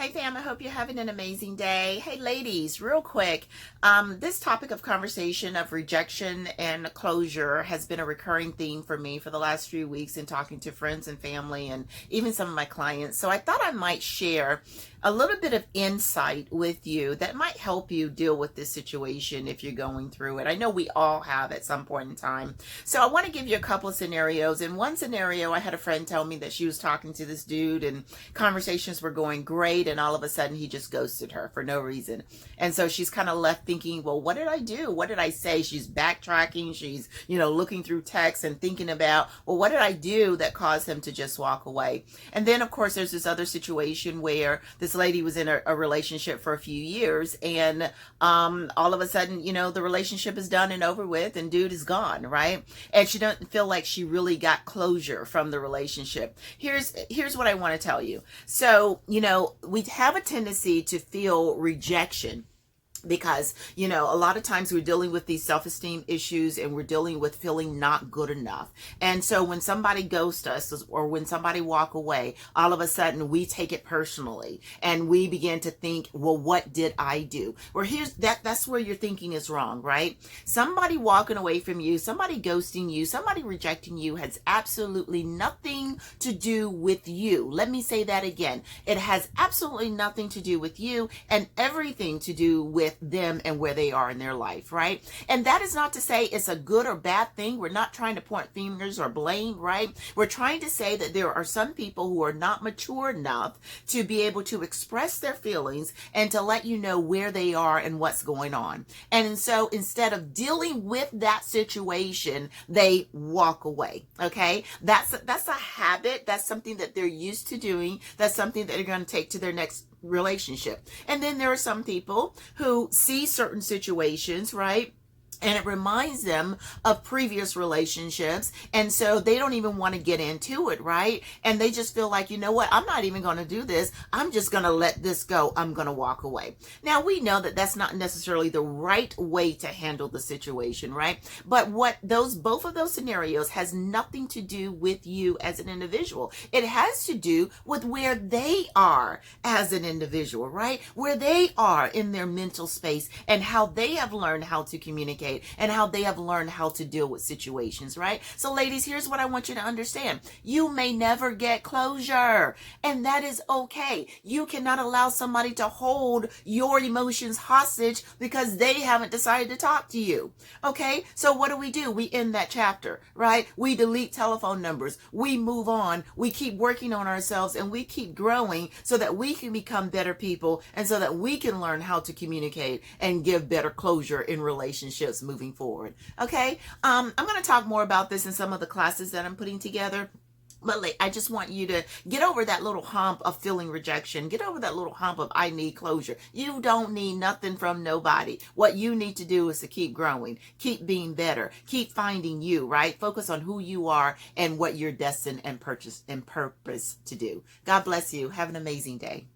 Hey fam, I hope you're having an amazing day. Hey ladies, real quick, this topic of conversation of rejection and closure has been a recurring theme for me for the last few weeks in talking to friends and family and even some of my clients. So I thought I might share a little bit of insight with you that might help you deal with this situation if you're going through it. I know we all have at some point in time. So I want to give you a couple of scenarios. In one scenario, I had a friend tell me that she was talking to this dude and conversations were going great, and all of a sudden he just ghosted her for no reason. And so she's kind of left thinking, well, what did I do? What did I say? She's backtracking. She's, looking through texts and thinking about, well, what did I do that caused him to just walk away? And then, of course, there's this other situation where this lady was in a relationship for a few years, and all of a sudden, the relationship is done and over with, and dude is gone, right? And she doesn't feel like she really got closure from the relationship. Here's what I want to tell you. So, we have a tendency to feel rejection because, a lot of times we're dealing with these self-esteem issues and we're dealing with feeling not good enough. And so when somebody ghosts us or when somebody walk away, all of a sudden we take it personally and we begin to think, well, what did I do? Or that's where your thinking is wrong, right? Somebody walking away from you, somebody ghosting you, somebody rejecting you has absolutely nothing to do with you. Let me say that again. It has absolutely nothing to do with you and everything to do with them and where they are in their life, right? And that is not to say it's a good or bad thing. We're not trying to point fingers or blame, right? We're trying to say that there are some people who are not mature enough to be able to express their feelings and to let you know where they are and what's going on. And so instead of dealing with that situation, they walk away, okay? That's a habit. That's something that they're used to doing. That's something that they're going to take to their next relationship. And then there are some people who see certain situations, right? And it reminds them of previous relationships. And so they don't even want to get into it, right? And they just feel like, you know what? I'm not even going to do this. I'm just going to let this go. I'm going to walk away. Now, we know that that's not necessarily the right way to handle the situation, right? But both of those scenarios has nothing to do with you as an individual. It has to do with where they are as an individual, right? Where they are in their mental space and how they have learned how to communicate and how they have learned how to deal with situations, right? So ladies, here's what I want you to understand. You may never get closure, and that is okay. You cannot allow somebody to hold your emotions hostage because they haven't decided to talk to you, okay? So what do? We end that chapter, right? We delete telephone numbers. We move on. We keep working on ourselves, and we keep growing so that we can become better people and so that we can learn how to communicate and give better closure in relationships moving forward. Okay. I'm going to talk more about this in some of the classes that I'm putting together. But I just want you to get over that little hump of feeling rejection. Get over that little hump of I need closure. You don't need nothing from nobody. What you need to do is to keep growing, keep being better, keep finding you, right? Focus on who you are and what you're destined and purpose to do. God bless you. Have an amazing day.